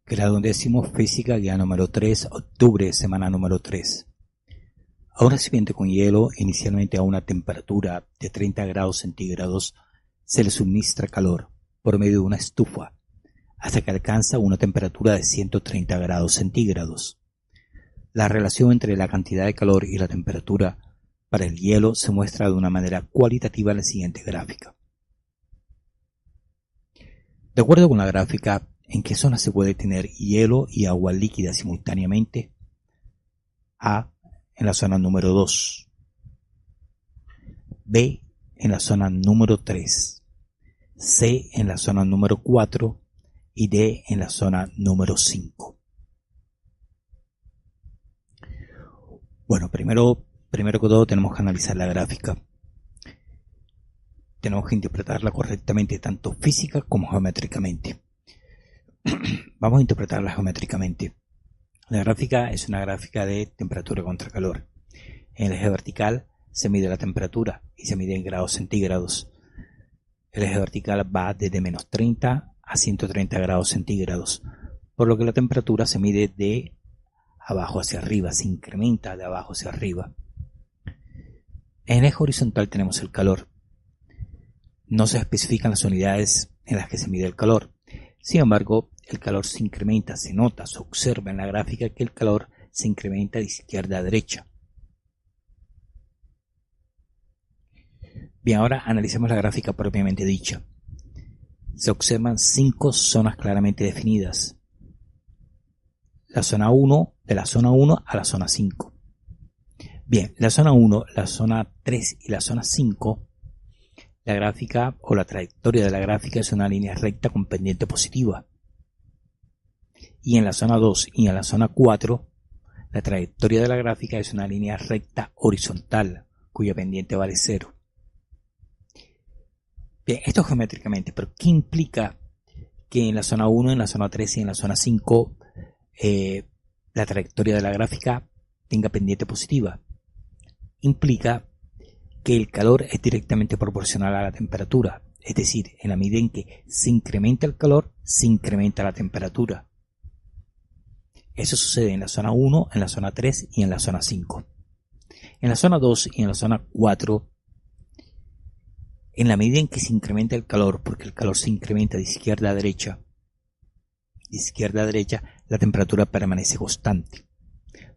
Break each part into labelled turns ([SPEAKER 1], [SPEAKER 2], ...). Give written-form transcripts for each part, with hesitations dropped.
[SPEAKER 1] Grado 10º, Física, guía número 3, octubre, semana número 3. A un recipiente con hielo, inicialmente a una temperatura de 30 grados centígrados, se le suministra calor por medio de una estufa, hasta que alcanza una temperatura de 130 grados centígrados. La relación entre la cantidad de calor y la temperatura para el hielo se muestra de una manera cualitativa en la siguiente gráfica. De acuerdo con la gráfica, ¿en qué zona se puede tener hielo y agua líquida simultáneamente? A, en la zona número 2. B, en la zona número 3. C, en la zona número 4. Y D, en la zona número 5. Bueno, primero que todo tenemos que analizar la gráfica. Tenemos que interpretarla correctamente, tanto física como geométricamente. Vamos a interpretarla geométricamente. La gráfica es una gráfica de temperatura contra calor. En el eje vertical se mide la temperatura y se mide en grados centígrados. El eje vertical va desde menos 30 a 130 grados centígrados, por lo que la temperatura se mide de abajo hacia arriba, se incrementa de abajo hacia arriba. En el eje horizontal tenemos el calor. No se especifican las unidades en las que se mide el calor. Sin embargo, el calor se incrementa, se nota, se observa en la gráfica que el calor se incrementa de izquierda a derecha. Bien, ahora analicemos la gráfica propiamente dicha. Se observan 5 zonas claramente definidas. La zona 1, de la zona 1 a la zona 5. Bien, la zona 1, la zona 3 y la zona 5, la gráfica o la trayectoria de la gráfica es una línea recta con pendiente positiva. Y en la zona 2 y en la zona 4, la trayectoria de la gráfica es una línea recta horizontal, cuya pendiente vale 0. Bien, esto geométricamente, pero ¿qué implica que en la zona 1, en la zona 3 y en la zona 5 la trayectoria de la gráfica tenga pendiente positiva? Implica que el calor es directamente proporcional a la temperatura, es decir, en la medida en que se incrementa el calor, se incrementa la temperatura. Eso sucede en la zona 1, en la zona 3 y en la zona 5. En la zona 2 y en la zona 4, en la medida en que se incrementa el calor, porque el calor se incrementa de izquierda a derecha, la temperatura permanece constante.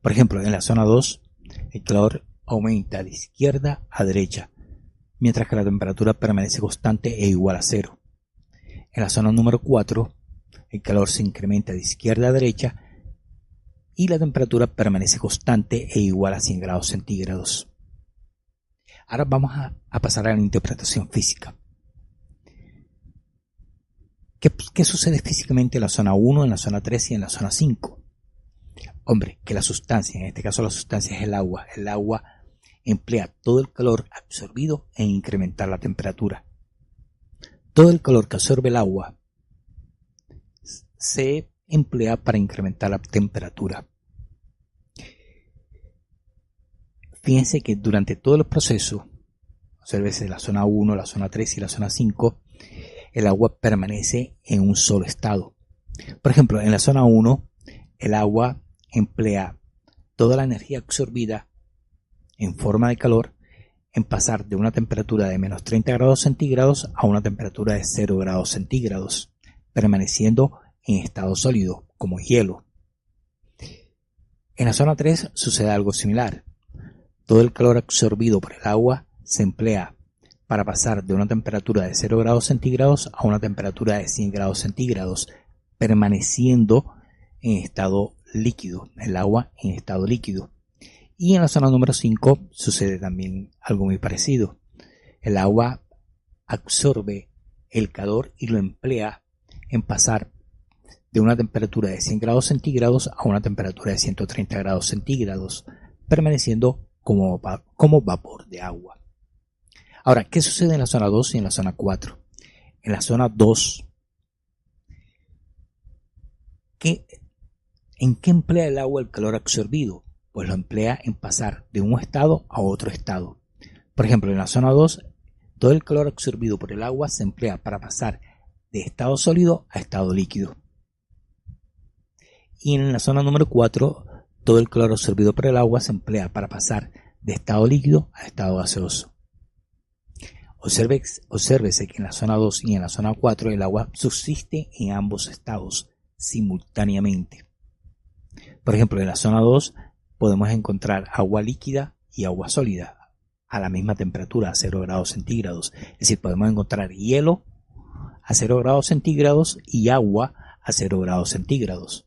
[SPEAKER 1] Por ejemplo, en la zona 2, el calor aumenta de izquierda a derecha, mientras que la temperatura permanece constante e igual a 0. En la zona número 4, el calor se incrementa de izquierda a derecha y la temperatura permanece constante e igual a 100 grados centígrados. Ahora vamos a pasar a la interpretación física. ¿Qué sucede físicamente en la zona 1, en la zona 3 y en la zona 5? Hombre, que la sustancia, en este caso la sustancia es el agua emplea todo el calor absorbido en incrementar la temperatura. Todo el calor que absorbe el agua se emplea para incrementar la temperatura. Fíjense que durante todo el proceso, observe la zona 1, la zona 3 y la zona 5, el agua permanece en un solo estado. Por ejemplo, en la zona 1, el agua emplea toda la energía absorbida en forma de calor en pasar de una temperatura de menos 30 grados centígrados a una temperatura de 0 grados centígrados, permaneciendo en estado sólido, como hielo. En la zona 3 sucede algo similar. Todo el calor absorbido por el agua se emplea para pasar de una temperatura de 0 grados centígrados a una temperatura de 100 grados centígrados, permaneciendo en estado líquido, el agua en estado líquido. Y en la zona número 5 sucede también algo muy parecido. El agua absorbe el calor y lo emplea en pasar de una temperatura de 100 grados centígrados a una temperatura de 130 grados centígrados, permaneciendo como vapor de agua. Ahora, ¿qué sucede en la zona 2 y en la zona 4? En la zona 2, ¿en qué emplea el agua el calor absorbido? Pues lo emplea en pasar de un estado a otro estado. Por ejemplo, en la zona 2, todo el calor absorbido por el agua se emplea para pasar de estado sólido a estado líquido. Y en la zona número 4, todo el calor absorbido por el agua se emplea para pasar de estado líquido a estado gaseoso. Obsérvese que en la zona 2 y en la zona 4 el agua subsiste en ambos estados simultáneamente. Por ejemplo, en la zona 2 podemos encontrar agua líquida y agua sólida a la misma temperatura, a 0 grados centígrados. Es decir, podemos encontrar hielo a 0 grados centígrados y agua a 0 grados centígrados.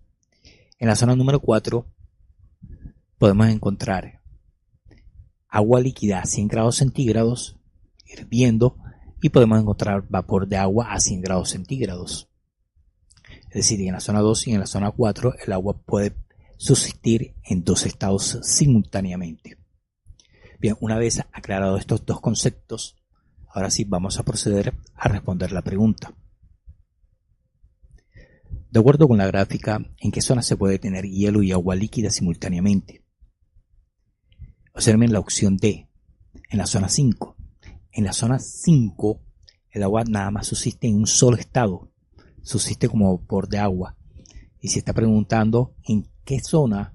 [SPEAKER 1] En la zona número 4 podemos encontrar agua líquida a 100 grados centígrados hirviendo y podemos encontrar vapor de agua a 100 grados centígrados. Es decir, en la zona 2 y en la zona 4 el agua puede subsistir en dos estados simultáneamente. Bien, una vez aclarados estos dos conceptos, ahora sí vamos a proceder a responder la pregunta. De acuerdo con la gráfica, ¿en qué zona se puede tener hielo y agua líquida simultáneamente? Observen la opción D, en la zona 5. En la zona 5, el agua nada más subsiste en un solo estado, subsiste como vapor de agua. Y se está preguntando en qué zona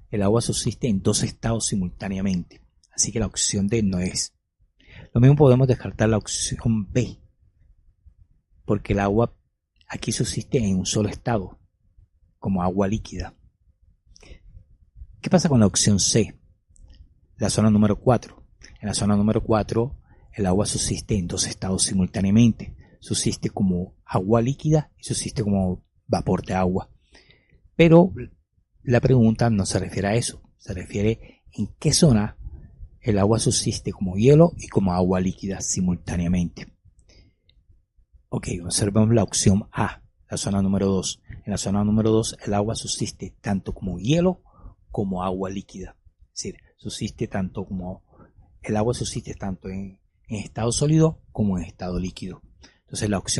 [SPEAKER 1] el agua subsiste en dos estados simultáneamente. Así que la opción D no es. Lo mismo podemos descartar la opción B, porque el agua aquí subsiste en un solo estado, como agua líquida. ¿Qué pasa con la opción C? La zona número 4. En la zona número 4, el agua subsiste en dos estados simultáneamente. Subsiste como agua líquida y subsiste como vapor de agua. Pero la pregunta no se refiere a eso. Se refiere en qué zona el agua subsiste como hielo y como agua líquida simultáneamente. Ok, observemos la opción A, la zona número 2. En la zona número 2 el agua subsiste tanto como hielo como agua líquida. Es decir, el agua subsiste tanto en estado sólido como en estado líquido. Entonces la opción